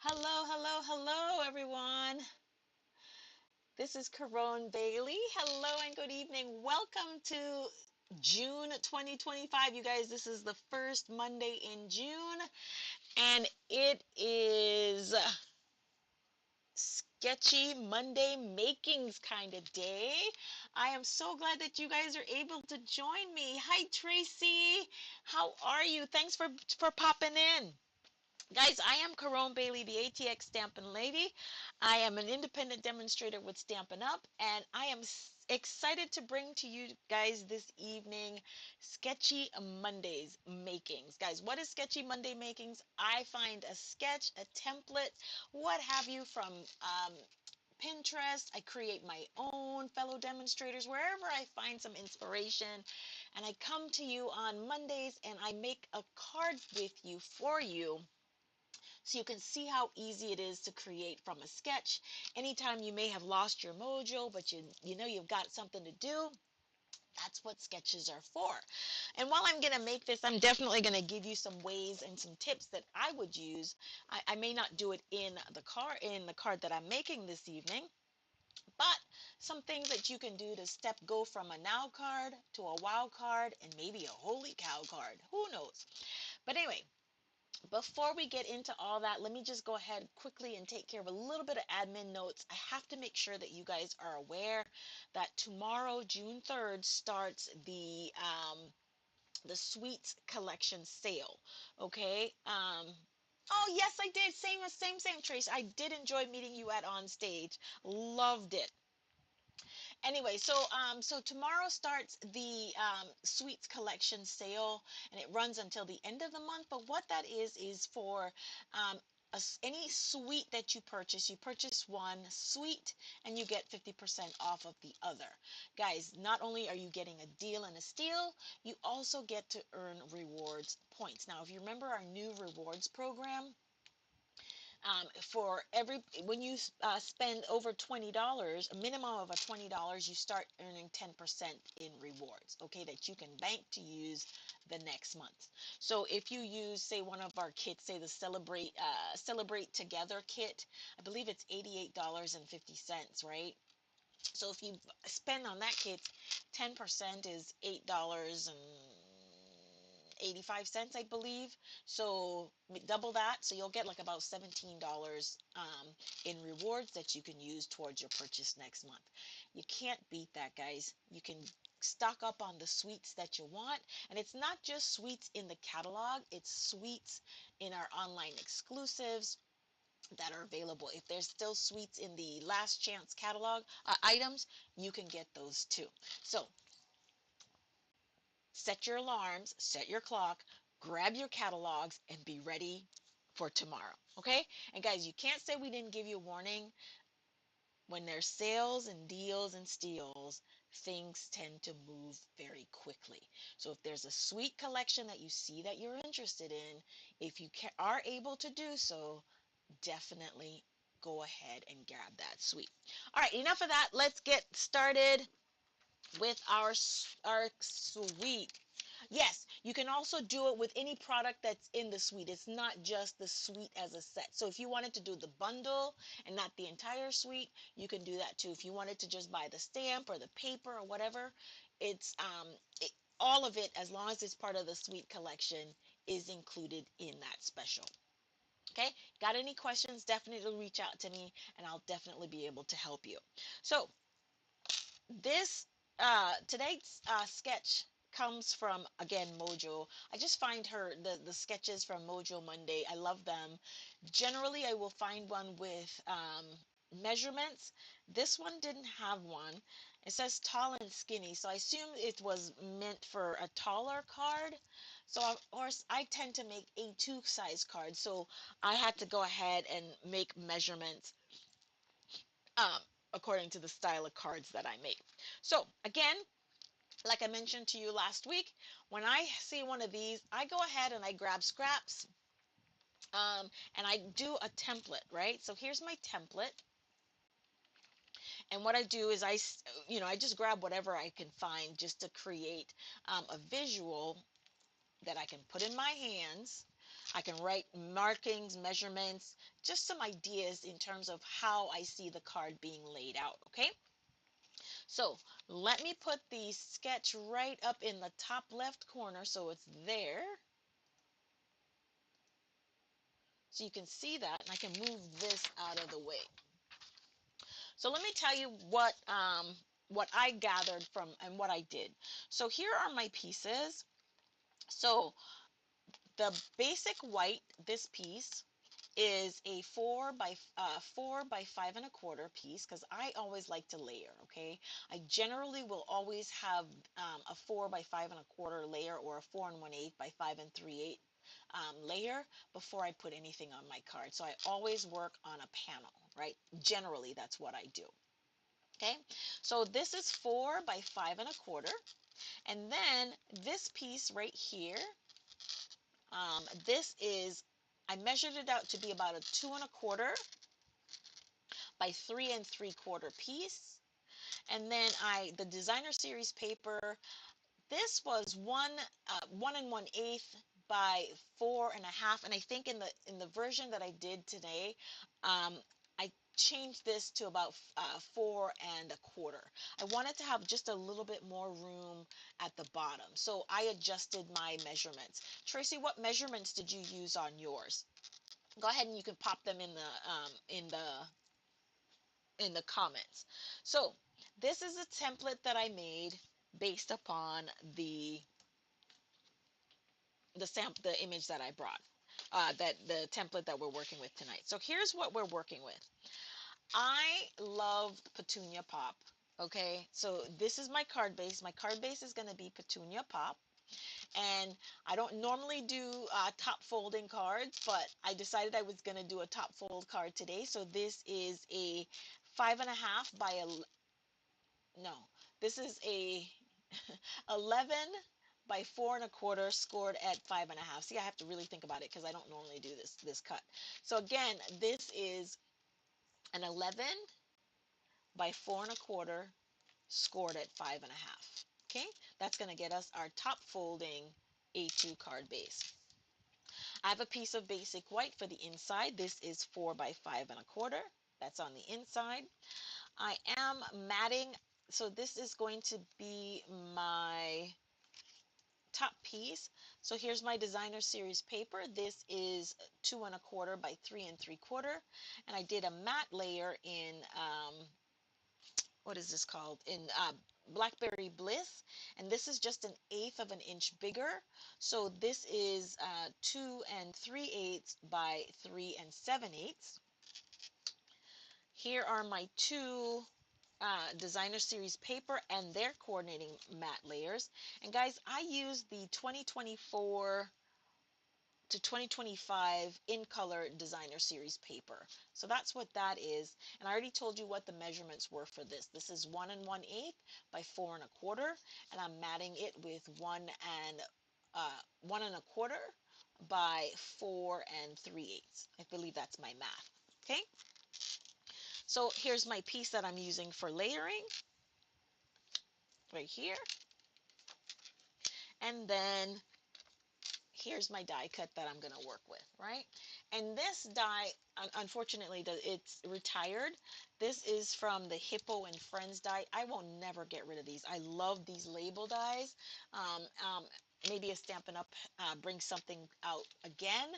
Hello, hello, hello, everyone. This is Caron Bailey. Hello and good evening. Welcome to June 2025. You guys, this is the first Monday in June, and it is Sketchy Monday makings kind of day. I am so glad that you guys are able to join me. Hi, Tracy. How are you? Thanks for popping in. Guys, I am Caron Bailey, the ATX Stampin' Lady. I am an independent demonstrator with Stampin' Up, and I am excited to bring to you guys this evening Sketchy Mondays makings. Guys, what is Sketchy Monday makings? I find a sketch, a template, what have you from Pinterest. I create my own fellow demonstrators wherever I find some inspiration, and I come to you on Mondays and I make a card with you for you so you can see how easy it is to create from a sketch. Anytime you may have lost your mojo, but you know you've got something to do, that's what sketches are for. And while I'm going to make this, I'm definitely going to give you some ways and some tips that I would use. I may not do it in the card that I'm making this evening, but some things that you can do to go from a now card to a wow card and maybe a holy cow card. Who knows? But anyway, before we get into all that, let me just go ahead quickly and take care of a little bit of admin notes. I have to make sure that you guys are aware that tomorrow, June 3rd, starts the Sweets Collection sale. Okay. Oh yes, I did. Same, Trace. I did enjoy meeting you at On Stage. Loved it. Anyway, so tomorrow starts the Sweets Collection sale, and it runs until the end of the month. But what that is for um, any sweet that you purchase one sweet and you get 50% off of the other. Guys, not only are you getting a deal and a steal, you also get to earn rewards points. Now, if you remember our new rewards program, for every when you spend over $20, a minimum of a $20, you start earning 10% in rewards, okay, that you can bank to use the next month. So if you use, say, one of our kits, say the Celebrate Together kit, I believe it's $88.50, right? So if you spend on that kit, 10% is $8.85, I believe. So double that, so you'll get like about $17 in rewards that you can use towards your purchase next month. You can't beat that, guys. You can stock up on the sweets that you want, and it's not just sweets in the catalog, it's sweets in our online exclusives that are available. If there's still sweets in the last chance catalog items, you can get those too. So set your alarms, set your clock, grab your catalogs, and be ready for tomorrow. Okay? And guys, you can't say we didn't give you a warning. When there's sales and deals and steals, things tend to move very quickly. So if there's a sweet collection that you see that you're interested in, if you are able to do so, definitely go ahead and grab that sweet. All right, enough of that. Let's get started with our sweet. Yes, you can also do it with any product that's in the suite. It's not just the suite as a set. So if you wanted to do the bundle and not the entire suite, you can do that too. If you wanted to just buy the stamp or the paper or whatever, it's all of it, as long as it's part of the suite collection, is included in that special. Okay, got any questions? Definitely reach out to me and I'll definitely be able to help you. So this today's sketch comes from, again, Mojo. I just find the sketches from MojoMonday. I love them. Generally, I will find one with measurements. This one didn't have one. It says tall and skinny, so I assume it was meant for a taller card. So of course, I tend to make A2 size cards, so I had to go ahead and make measurements um, according to the style of cards that I make. So again, like I mentioned to you last week, when I see one of these, I go ahead and I grab scraps and I do a template, right? So here's my template. And what I do is I just grab whatever I can find just to create a visual that I can put in my hands. I can write markings, measurements, just some ideas in terms of how I see the card being laid out, okay? So let me put the sketch right up in the top left corner so it's there. So you can see that, and I can move this out of the way. So let me tell you what I gathered from and what I did. So here are my pieces. So the basic white, this piece, is a 4 by 5 1/4 piece because I always like to layer. Okay, I generally will always have a 4 by 5 1/4 layer or a 4 1/8 by 5 3/8 layer before I put anything on my card. So I always work on a panel, right? Generally, that's what I do. Okay, so this is 4 by 5 1/4, and then this piece right here, this is, I measured it out to be about a 2 1/4 by 3 3/4 piece. And then the designer series paper, this was 1 1/8 by 4 1/2. And I think in the version that I did today, I changed this to about 4 1/4. I wanted to have just a little bit more room at the bottom, so I adjusted my measurements. Tracy, what measurements did you use on yours? Go ahead and you can pop them in the comments. So this is a template that I made based upon the image that I brought, that the template that we're working with tonight. So here's what we're working with. I love Petunia Pop. Okay, so this is my card base. My card base is going to be Petunia Pop. And I don't normally do top folding cards, but I decided I was going to do a top fold card today. So this is a 5 1/2 by a, no, this is a 11 by 4 1/4 scored at 5 1/2. See, I have to really think about it because I don't normally do this cut. So again, this is an 11 by 4 1/4 scored at 5 1/2. Okay, that's going to get us our top folding A2 card base. I have a piece of basic white for the inside. This is 4 by 5 1/4. That's on the inside. I am matting, so this is going to be my top piece. So here's my designer series paper. This is 2 1/4 by 3 3/4, and I did a matte layer in what is this called, in Blackberry Bliss, and this is just 1/8 of an inch bigger. So this is 2 3/8 by 3 7/8. Here are my two designer series paper and their coordinating matte layers. And guys, I use the 2024 to 2025 in color designer series paper. So that's what that is. And I already told you what the measurements were for this. This is 1 1/8 by 4 1/4, and I'm matting it with 1 1/4 by 4 3/8. I believe that's my math. Okay, so here's my piece that I'm using for layering right here. And then here's my die cut that I'm going to work with, right? And this die, unfortunately, it's retired. This is from the Hippo and Friends die. I will never get rid of these. I love these label dies. Um, um, Maybe a Stampin' Up brings something out again.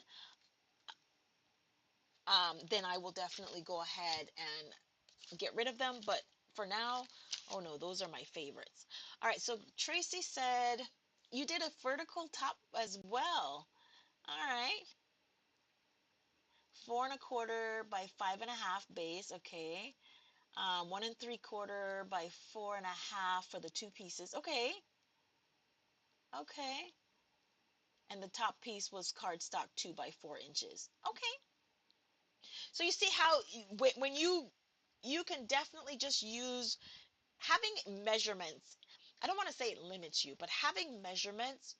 Then I will definitely go ahead and get rid of them. But for now, oh no, those are my favorites. All right, so Tracy said you did a vertical top as well. All right. 4 1/4 by 5 1/2 base. Okay. 1 3/4 by 4 1/2 for the two pieces. Okay. Okay. And the top piece was cardstock 2 by 4 inches. Okay. So you see how when you can definitely just use having measurements. I don't want to say it limits you, but having measurements,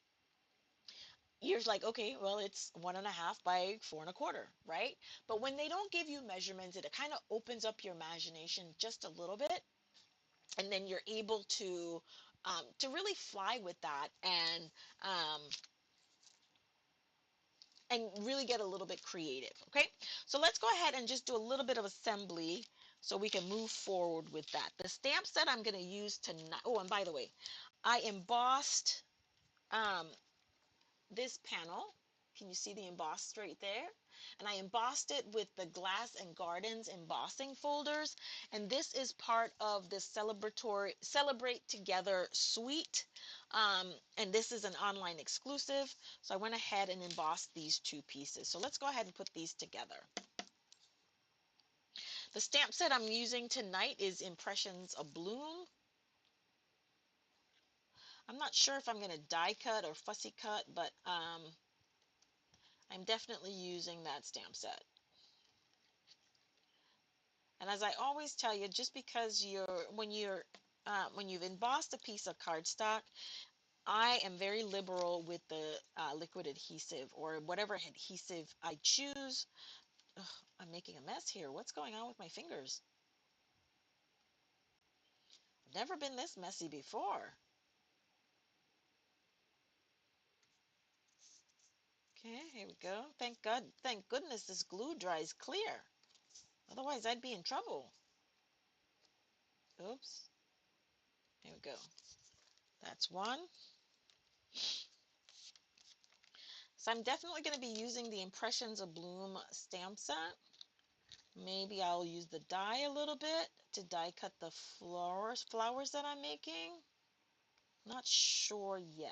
you're like, okay, well, it's 1 1/2 by 4 1/4, right? But when they don't give you measurements, it kind of opens up your imagination just a little bit, and then you're able to really fly with that and um, and really get a little bit creative, okay? So let's go ahead and just do a little bit of assembly so we can move forward with that. The stamp set I'm going to use tonight, oh, and by the way, I embossed um, this panel. Can you see the embossed right there? And I embossed it with the Glass and Gardens embossing folders. And this is part of the Celebrate Together suite. And this is an online exclusive. So I went ahead and embossed these two pieces. So let's go ahead and put these together. The stamp set I'm using tonight is Impressions of Bloom. I'm not sure if I'm going to die cut or fussy cut, but I'm definitely using that stamp set. And as I always tell you, just because when you've embossed a piece of cardstock, I am very liberal with the liquid adhesive or whatever adhesive I choose. Ugh, I'm making a mess here. What's going on with my fingers? I've never been this messy before. Okay, here we go. Thank God, thank goodness this glue dries clear. Otherwise, I'd be in trouble. Oops. Here we go. That's one. So I'm definitely going to be using the Impressions of Bloom stamp set. Maybe I'll use the die a little bit to die cut the flowers that I'm making. Not sure yet.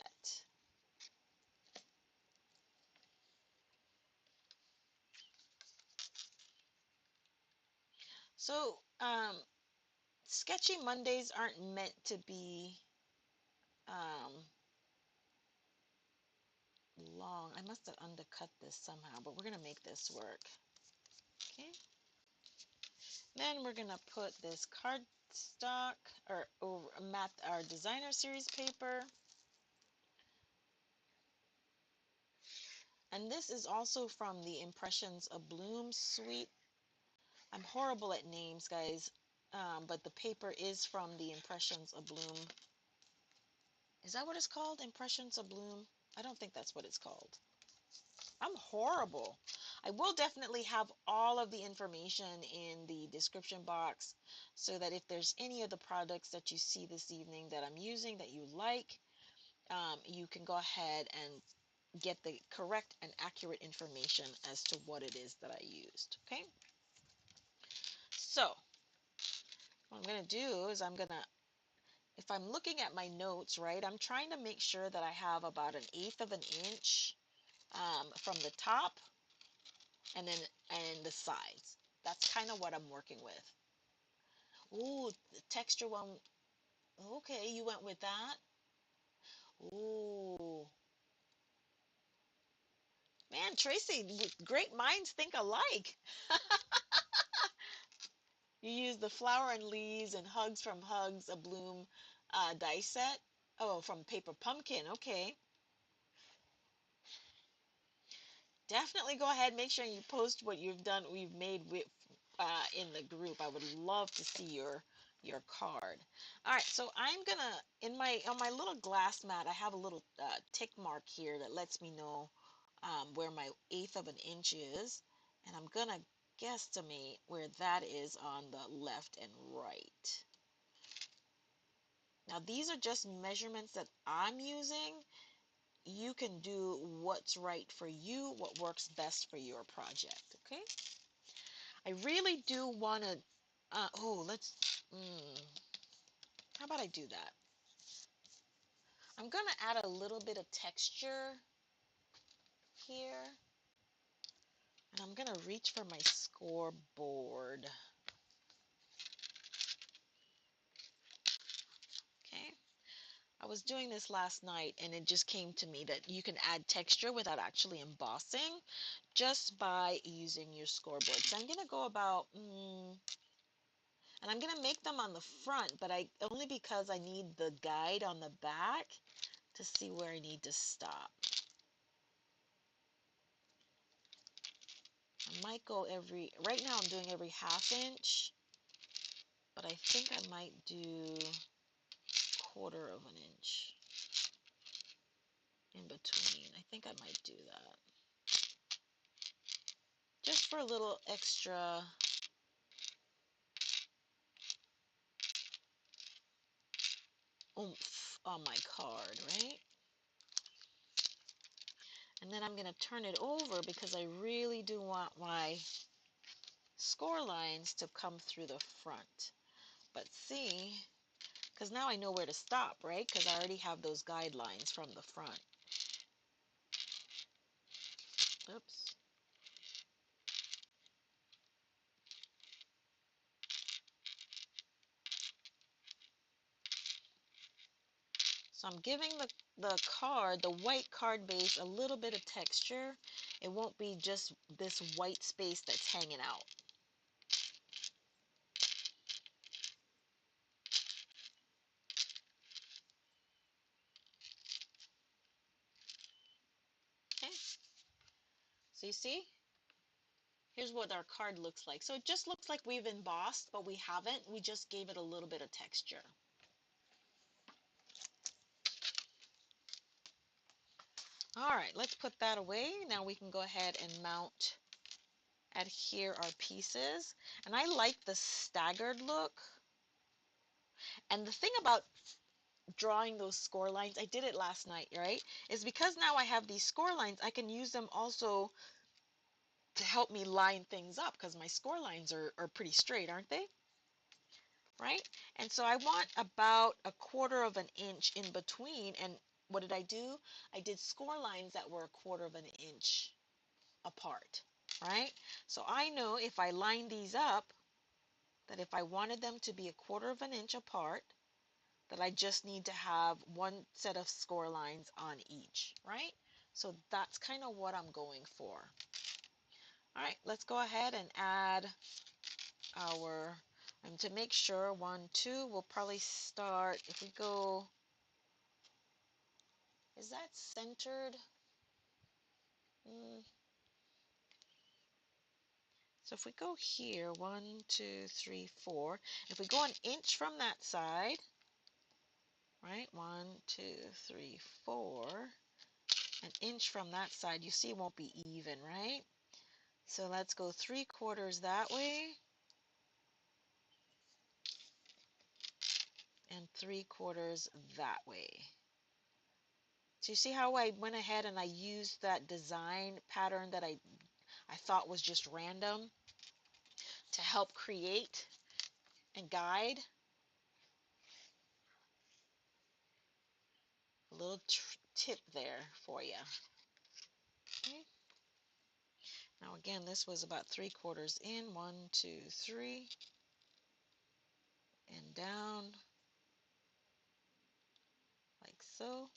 So, Sketchy Mondays aren't meant to be um, long. I must have undercut this somehow, but we're going to make this work. Okay. Then we're going to put this cardstock or our designer series paper. And this is also from the Impressions of Bloom suite. I'm horrible at names, guys, but the paper is from the Impressions of Bloom. Is that what it's called? Impressions of Bloom? I don't think that's what it's called. I'm horrible. I will definitely have all of the information in the description box so that if there's any of the products that you see this evening that I'm using that you like, you can go ahead and get the correct and accurate information as to what it is that I used. Okay? So, what I'm going to do is if I'm looking at my notes, right, I'm trying to make sure that I have about 1/8 of an inch from the top and then and the sides. That's kind of what I'm working with. Ooh, the texture one. Okay, you went with that. Ooh, man, Tracy, great minds think alike. You use the Flower and Leaves and Hugs from Hugs a Bloom die set. Oh, from Paper Pumpkin. Okay. Definitely go ahead, make sure you post what we've made with in the group. I would love to see your card. All right, so I'm gonna on my little glass mat, I have a little tick mark here that lets me know where my 1/8 of an inch is, and I'm gonna guesstimate where that is on the left and right. Now these are just measurements that I'm using. You can do what's right for you, what works best for your project, okay? I really do want to, how about I do that? I'm going to add a little bit of texture here, and I'm going to reach for my scoreboard, okay? I was doing this last night, and it just came to me that you can add texture without actually embossing just by using your scoreboard. So I'm going to go about, and I'm going to make them on the front, but only because I need the guide on the back to see where I need to stop. I might go right now I'm doing every 1/2 inch, but I think I might do 1/4 of an inch in between. I think I might do that. for a little extra oomph on my card, right? And then I'm going to turn it over because I really do want my score lines to come through the front. But see, because now I know where to stop, right? Because I already have those guidelines from the front. Oops. So I'm giving the card, the white card base, a little bit of texture. It won't be just this white space that's hanging out. Okay, so you see? Here's what our card looks like. So it just looks like we've embossed, but we haven't. We just gave it a little bit of texture. All right, let's put that away. Now we can go ahead and mount, adhere our pieces. And I like the staggered look. And the thing about drawing those score lines, I did it last night, right? Is because now I have these score lines, I can use them also to help me line things up because my score lines are pretty straight, aren't they? Right? And so I want about a quarter of an inch in between. And what did I do? I did score lines that were a quarter of an inch apart, right? So I know if I line these up, that if I wanted them to be a quarter of an inch apart, that I just need to have one set of score lines on each, right? So that's kind of what I'm going for. All right, let's go ahead and add our, and to make sure, 1, 2, we'll probably start, if we go, is that centered? So if we go here, 1, 2, 3, 4, if we go an inch from that side, right, 1, 2, 3, 4, an inch from that side, you see it won't be even, right? So let's go 3/4 that way and 3/4 that way. So you see how I went ahead and I used that design pattern that I thought was just random to help create and guide? A little tip there for you. Okay. Now again, this was about 3/4 in, 1, 2, 3, and down like so.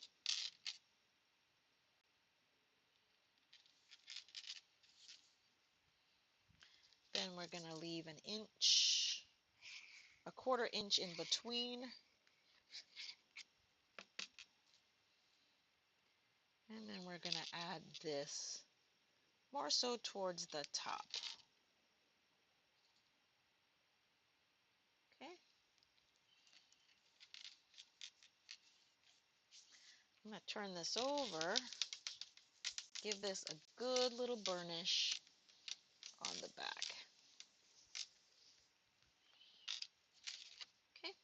Then we're going to leave an inch, a quarter inch in between. And then we're going to add this more so towards the top. Okay. I'm going to turn this over, give this a good little burnish on the back. Okay.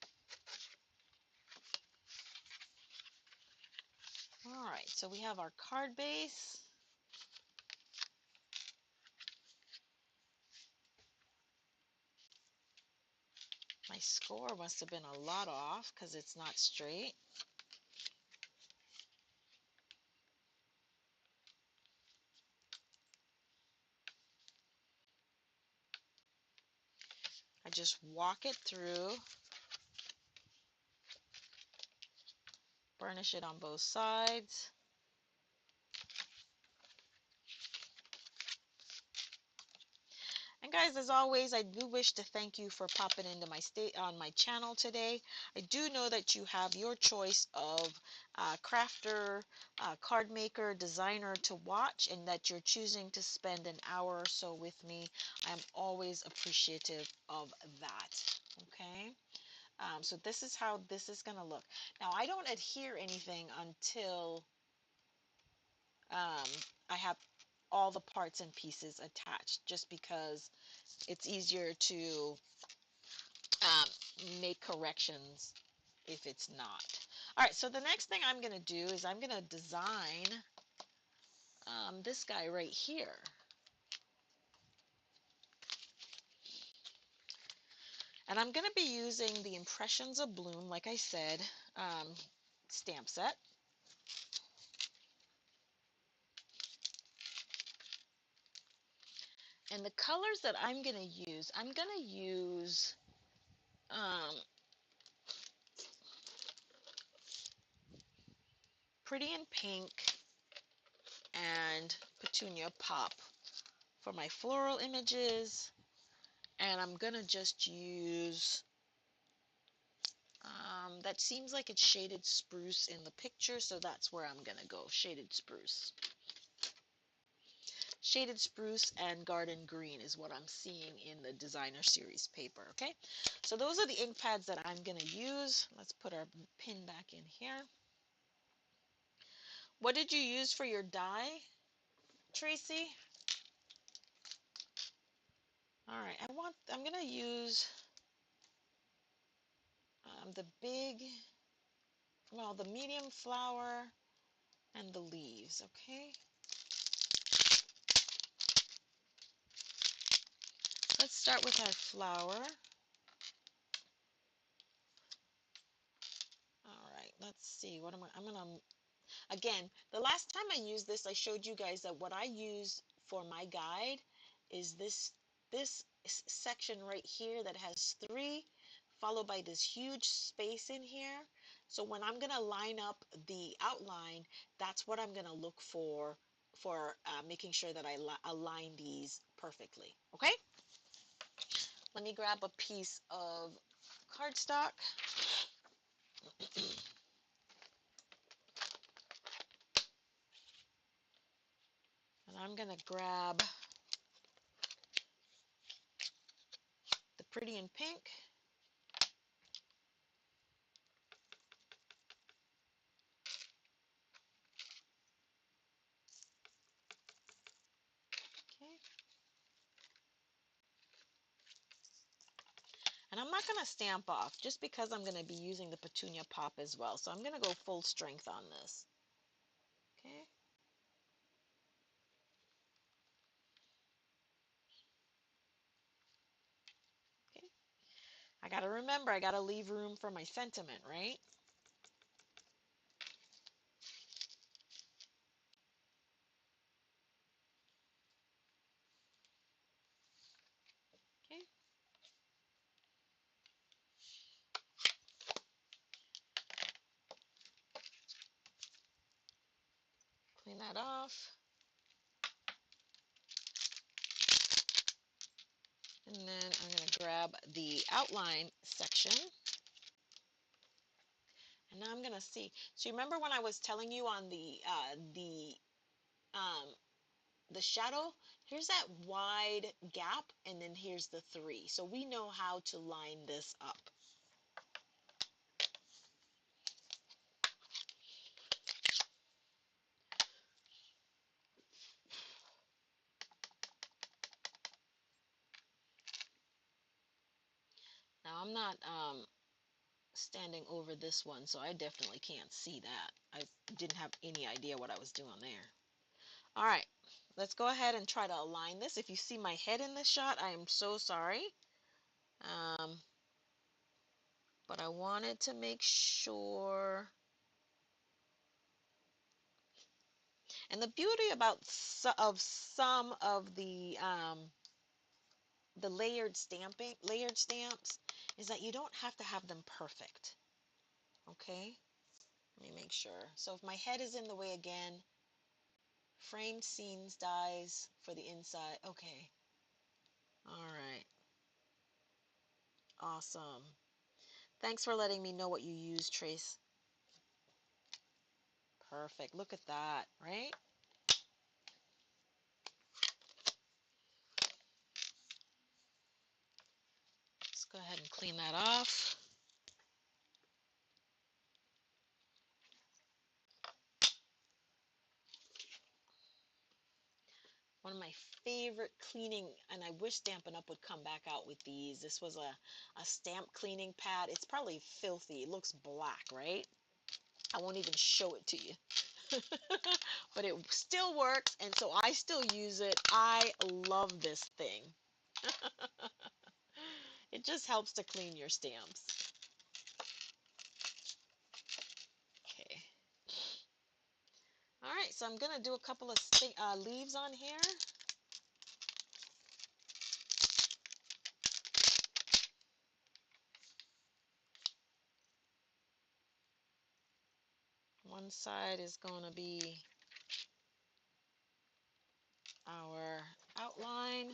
All right, so we have our card base. My score must have been a lot off because it's not straight. I just walk it through, burnish it on both sides. And guys, as always, I do wish to thank you for popping into my channel today. I do know that you have your choice of crafter, card maker, designer to watch, and that you're choosing to spend an hour or so with me. I'm always appreciative of that. Okay. So this is how this is going to look. Now, I don't adhere anything until I have all the parts and pieces attached, just because it's easier to make corrections if it's not. All right, so the next thing I'm going to do is I'm going to design this guy right here. And I'm going to be using the Impressions of Bloom, like I said, stamp set. And the colors that I'm going to use Pretty in Pink and Petunia Pop for my floral images. And I'm going to just use, that seems like it's Shaded Spruce in the picture, so that's where I'm going to go, Shaded Spruce. Shaded Spruce and Garden Green is what I'm seeing in the Designer Series paper, okay? So those are the ink pads that I'm going to use. Let's put our pin back in here. What did you use for your dye, Tracy? All right, I'm going to use the medium flower and the leaves, okay? Let's start with our flower. All right, let's see. I'm going to, again, the last time I used this, I showed you guys that what I use for my guide is this section right here that has 3, followed by this huge space in here. So when I'm going to line up the outline, that's what I'm going to look for making sure that I align these perfectly. Okay? Let me grab a piece of cardstock. And I'm going to grab the Pretty in Pink. Okay. And I'm not going to stamp off just because I'm going to be using the Petunia Pop as well. So I'm going to go full strength on this. Okay. Okay. I got to remember, I got to leave room for my sentiment, right? Okay. Clean that off. And then I'm going to grab the outline section. And now I'm going to see. So you remember when I was telling you on the shadow, here's that wide gap, and then here's the 3. So we know how to line this up. Now I'm not standing over this one, so I definitely can't see that. I didn't have any idea what I was doing there. All right, let's go ahead and try to align this. If you see my head in this shot, I am so sorry. But I wanted to make sure. And the beauty about some of the layered stamps is that you don't have to have them perfect. Okay, let me make sure. So if my head is in the way again, framed scenes dies for the inside. Okay. All right. Awesome. Thanks for letting me know what you use, Trace. Perfect. Look at that, right? Let's go ahead and clean that off. One of my favorite cleaning, and I wish Stampin' Up would come back out with these. This was a stamp cleaning pad. It's probably filthy. It looks black, right? I won't even show it to you. But it still works, and so I still use it. I love this thing. It just helps to clean your stamps. Okay. All right, so I'm going to do a couple of leaves on here. One side is going to be our outline.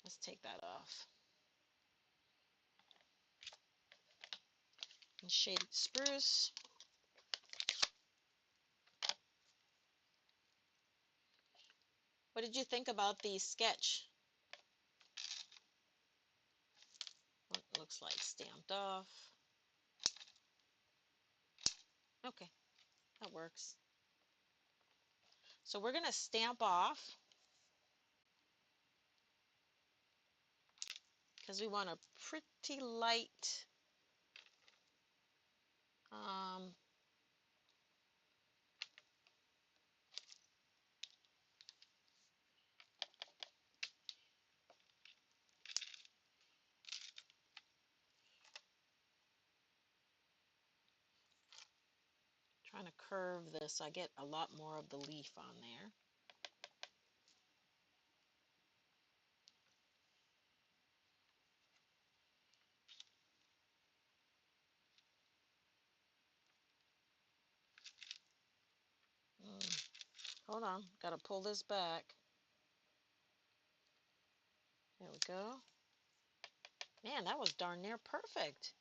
Let's take that off. And shaded spruce. What did you think about the sketch? What it looks like stamped off. Okay, that works. So we're going to stamp off because we want a pretty light um, trying to curve this so I get a lot more of the leaf on there. Hold on, got to pull this back. There we go. Man, that was darn near perfect.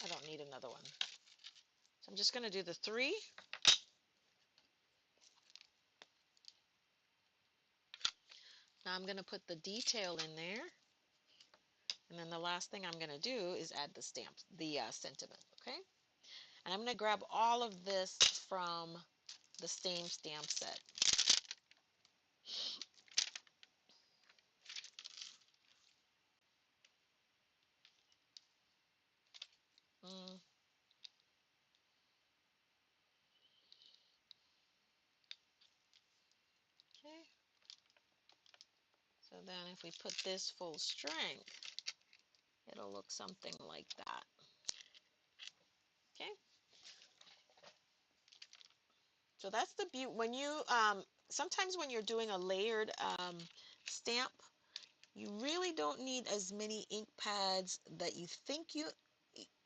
I don't need another one. So I'm just going to do the 3. Now I'm going to put the detail in there. And then the last thing I'm going to do is add the stamp, the sentiment, okay? And I'm going to grab all of this from the same stamp set. Mm. Okay. So then if we put this full strength, it'll look something like that. Okay. So that's the beauty. When you, sometimes when you're doing a layered stamp, you really don't need as many ink pads that you think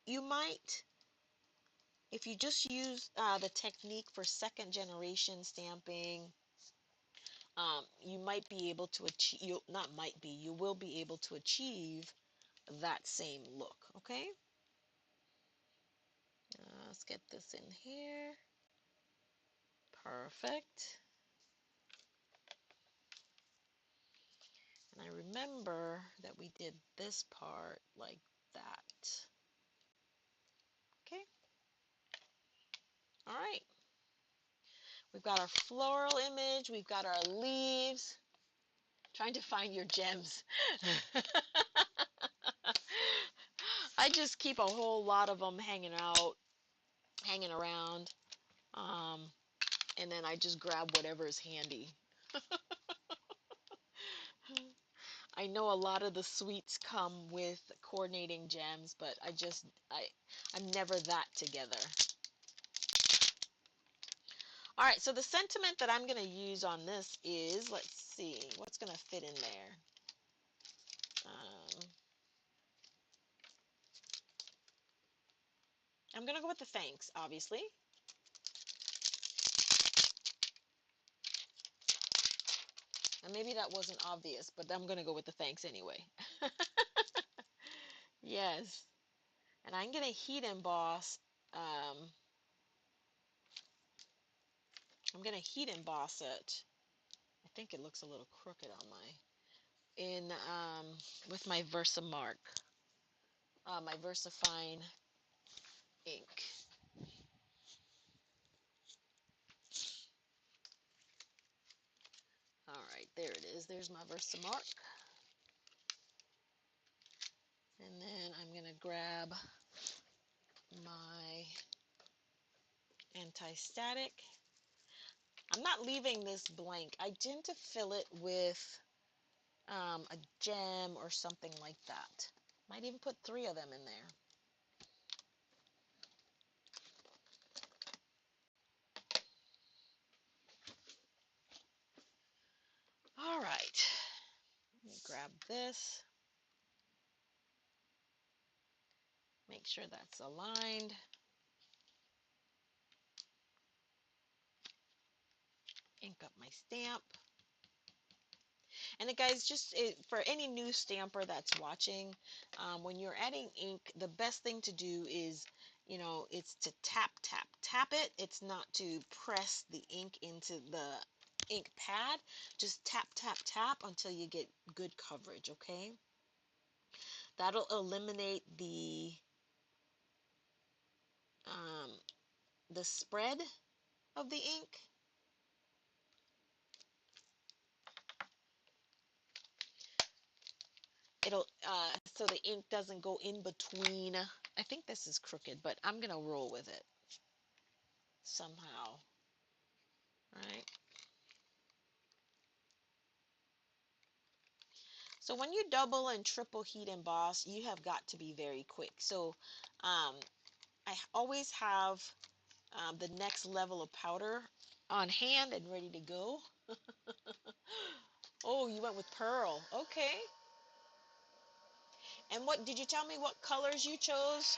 you might. If you just use the technique for second generation stamping, you might be able to achieve, you will be able to achieve that same look, okay? Let's get this in here. Perfect. And I remember that we did this part like that. Okay. All right. We've got our floral image. We've got our leaves. Trying to find your gems. I just keep a whole lot of them hanging around. And then I just grab whatever is handy. I know a lot of the suites come with coordinating gems, but I'm never that together. All right, so the sentiment that I'm going to use on this is, let's see, what's going to fit in there? I'm going to go with the thanks, obviously. And maybe that wasn't obvious, but I'm going to go with the thanks anyway. Yes. And I'm going to heat emboss. I'm going to heat emboss it. I think it looks a little crooked on with my Versamark, my VersaFine There's my Versamark. And then I'm going to grab my anti-static. I'm not leaving this blank. I tend to fill it with a gem or something like that. Might even put 3 of them in there. All right, let me grab this. Make sure that's aligned. Ink up my stamp. And guys, just for any new stamper that's watching, when you're adding ink, the best thing to do is, it's to tap, tap, tap it. It's not to press the ink into the ink pad. Just tap, tap, tap until you get good coverage, okay? That'll eliminate the spread of the ink. It'll so the ink doesn't go in between. I think this is crooked, but I'm gonna roll with it somehow. Right. So when you double and triple heat emboss, you have got to be very quick. So I always have the next level of powder on hand and ready to go. Oh, you went with pearl. Okay. And what did you tell me what colors you chose?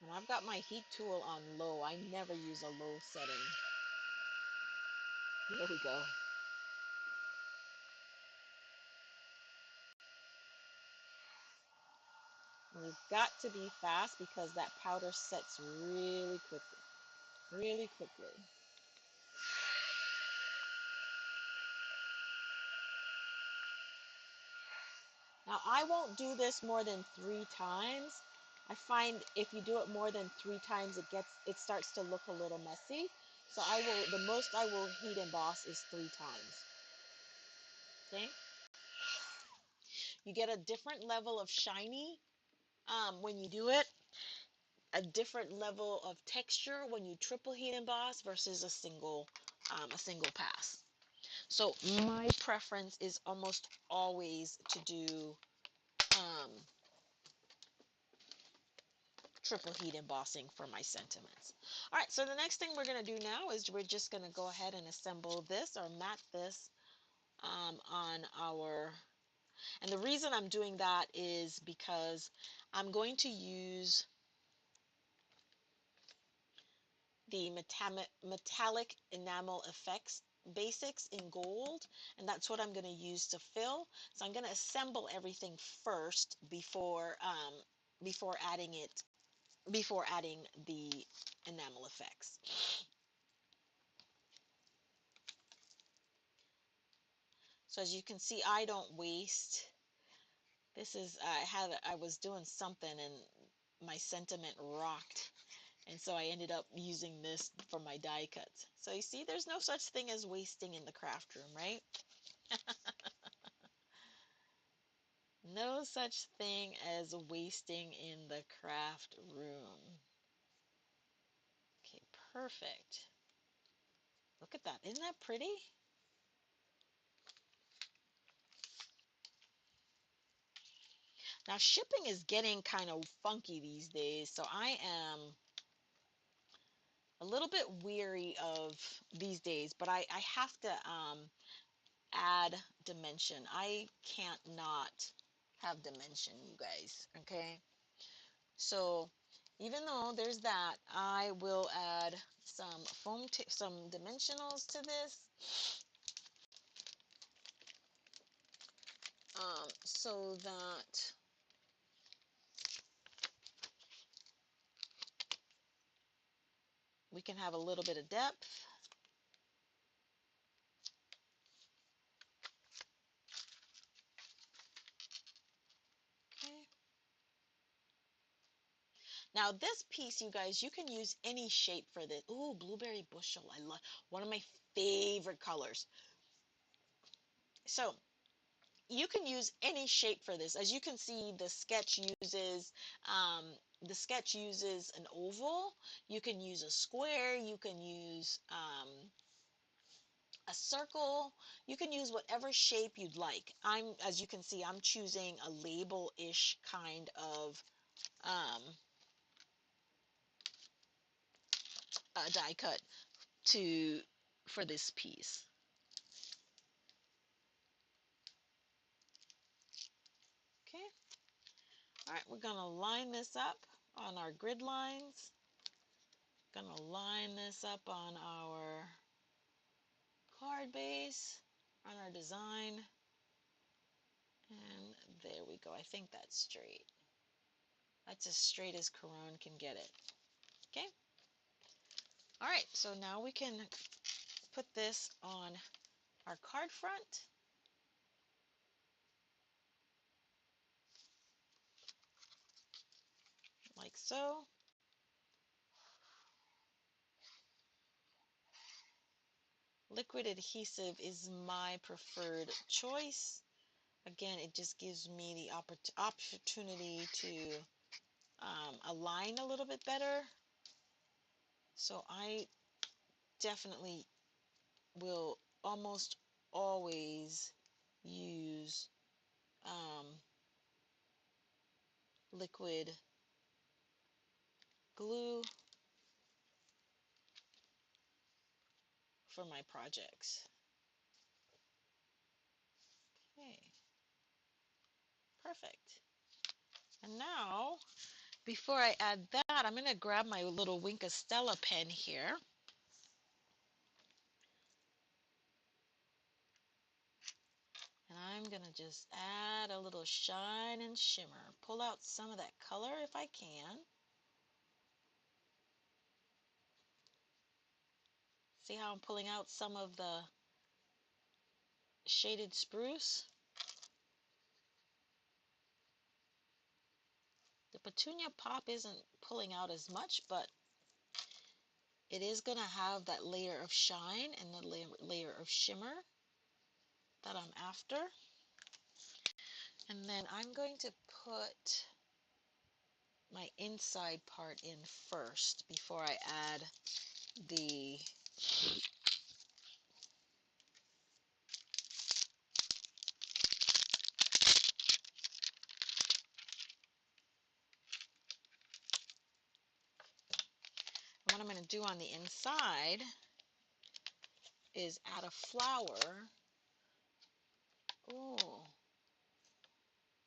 And I've got my heat tool on low. I never use a low setting. Here we go. And you've got to be fast because that powder sets really quickly. Really quickly. Now I won't do this more than 3 times. I find if you do it more than 3 times, it starts to look a little messy. So the most I will heat emboss is 3 times. Okay. You get a different level of shiny when you do it. A different level of texture when you triple heat emboss versus a single pass. So my preference is almost always to do um, triple heat embossing for my sentiments. All right, so the next thing we're going to do now is we're just going to go ahead and assemble this or mat this on our, and the reason I'm doing that is because I'm going to use the metallic enamel effects basics in gold, and that's what I'm going to use to fill. So I'm going to assemble everything first before adding the enamel effects. So as you can see, I don't waste. This is I was doing something and my sentiment rocked, and so I ended up using this for my die cuts. So you see, there's no such thing as wasting in the craft room, right? No such thing as wasting in the craft room. Okay, perfect. Look at that. Isn't that pretty? Now, shipping is getting kind of funky these days, so I am a little bit weary of these days, but I have to add dimension. I can't not have dimension, you guys, okay? So even though there's that, I will add some some dimensionals to this, so that we can have a little bit of depth. Now this piece, you guys, you can use any shape for this. Ooh, blueberry bushel. I love, one of my favorite colors. So you can use any shape for this. As you can see, um, the sketch uses an oval. You can use a square. You can use a circle. You can use whatever shape you'd like. As you can see, I'm choosing a label-ish kind of um, die cut to for this piece. Okay. All right, we're gonna line this up on our grid lines. Gonna line this up on our card base, on our design, and there we go. I think that's straight. That's as straight as Caron can get it. Okay. All right, so now we can put this on our card front. Like so. Liquid adhesive is my preferred choice. Again, it just gives me the opportunity to align a little bit better. So I definitely will almost always use liquid glue for my projects. Okay, perfect. And now, before I add that, I'm going to grab my little Wink of Stella pen here. And I'm going to just add a little shine and shimmer. Pull out some of that color if I can. See how I'm pulling out some of the shaded spruce? The petunia pop isn't pulling out as much, but it is going to have that layer of shine and the layer of shimmer that I'm after. And then I'm going to put my inside part in first before I add the what I'm going to do on the inside is add a flower. Ooh.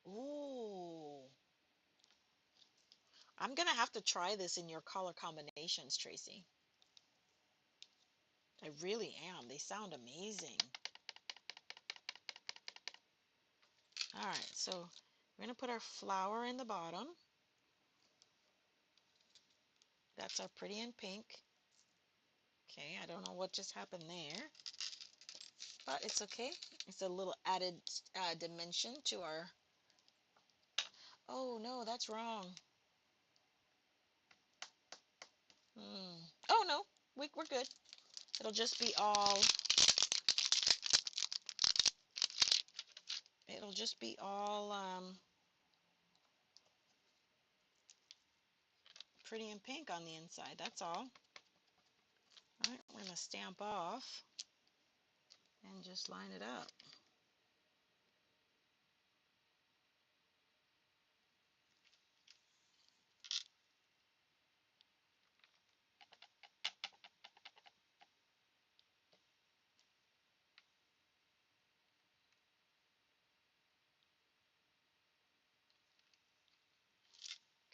Ooh. I'm going to have to try this in your color combinations, Tracy. I really am. They sound amazing. All right, so we're going to put our flower in the bottom. That's our pretty in pink. Okay, I don't know what just happened there, but it's okay. It's a little added dimension to our... Oh, no, that's wrong. Oh, no, we're good. It'll just be all... It'll just be all pretty in pink on the inside. That's all. All right, we're going to stamp off and just line it up.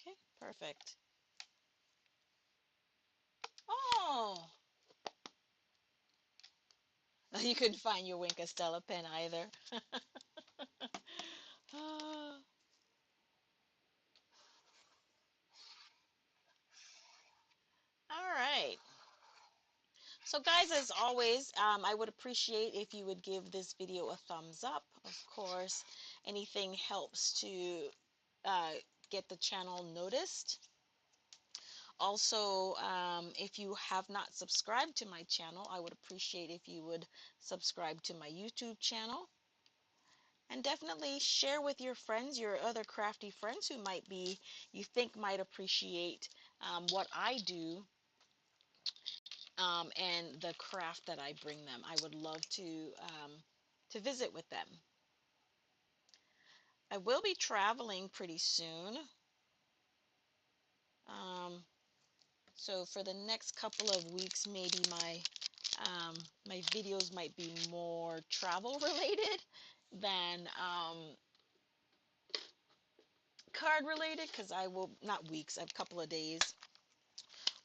Okay, perfect. Oh, you couldn't find your Wink of Stella pen either. All right. So guys, as always, I would appreciate if you would give this video a thumbs up. Of course, anything helps to uh, get the channel noticed. Also, if you have not subscribed to my channel, I would appreciate if you would subscribe to my YouTube channel. And definitely share with your friends, your other crafty friends who might be, you think might appreciate what I do and the craft that I bring them. I would love to visit with them. I will be traveling pretty soon. Um, so for the next couple of weeks, maybe my videos might be more travel related than card related, because I will, not weeks, a couple of days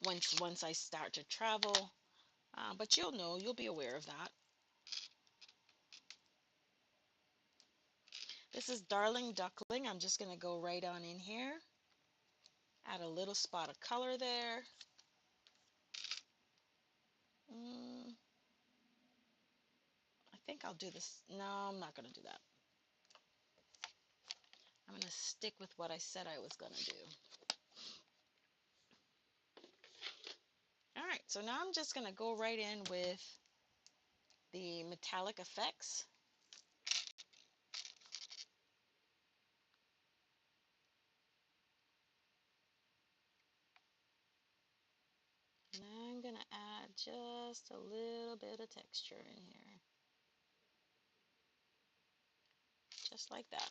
once I start to travel. But you'll know, you'll be aware of that. This is Darling Duckling. I'm just going to go right on in here. Add a little spot of color there. Mm, I think I'll do this. No, I'm not going to do that. I'm going to stick with what I said I was going to do. All right, so now I'm just going to go right in with the metallic effects. And I'm going to add just a little bit of texture in here. Just like that.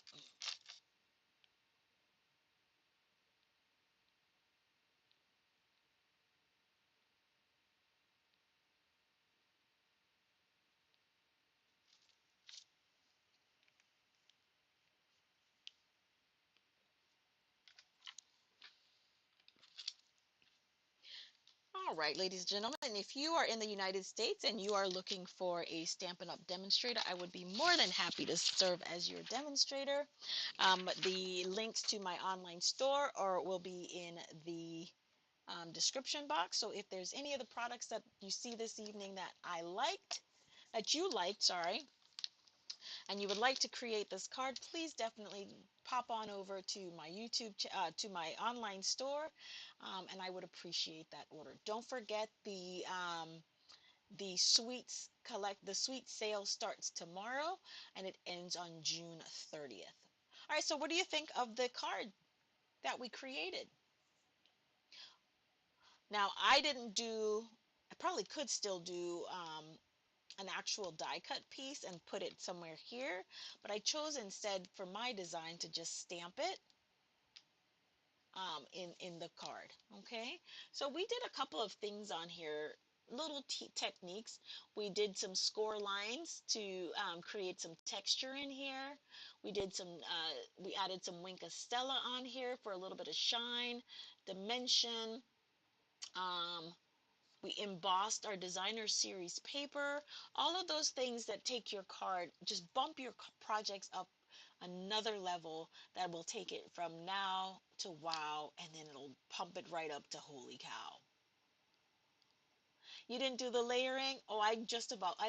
All right, ladies and gentlemen, if you are in the United States and you are looking for a Stampin' Up! Demonstrator, I would be more than happy to serve as your demonstrator. The links to my online store will be in the description box. So if there's any of the products that you see this evening that you liked, sorry, and you would like to create this card, please definitely pop on over to my to my online store, and I would appreciate that order. Don't forget the the sweet sale starts tomorrow and it ends on June 30th. All right, so what do you think of the card that we created? Now, I probably could still do an actual die cut piece and put it somewhere here, but I chose instead for my design to just stamp it in the card. Okay, so we did a couple of things on here, little techniques. We did some score lines to create some texture in here. We did we added some Wink of Stella on here for a little bit of shine, dimension. Um, we embossed our designer series paper. All of those things that take your card, just bump your projects up another level, that will take it from now to wow, and then it'll pump it right up to holy cow. You didn't do the layering? Oh, I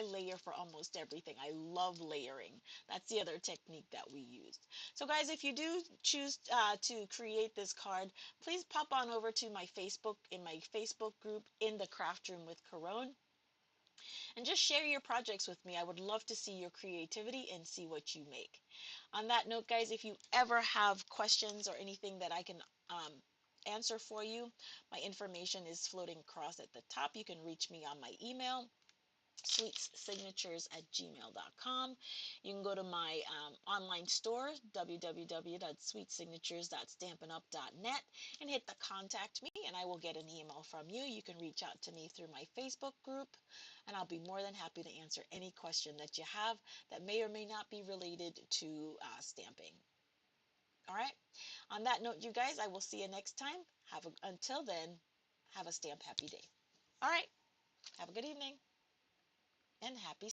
layer for almost everything. I love layering. That's the other technique that we used. So guys, if you do choose to create this card, please pop on over to my Facebook group, In the Craft Room with Caron, and just share your projects with me. I would love to see your creativity and see what you make. On that note, guys, if you ever have questions or anything that I can answer for you, my information is floating across at the top. You can reach me on my email, sweetsignatures@gmail.com. You can go to my online store, www.sweetsignatures.stampinup.net, and hit the contact me, and I will get an email from you. You can reach out to me through my Facebook group, and I'll be more than happy to answer any question that you have that may or may not be related to stamping. All right. On that note, you guys, I will see you next time. Until then, have a stamp happy day. All right. Have a good evening and happy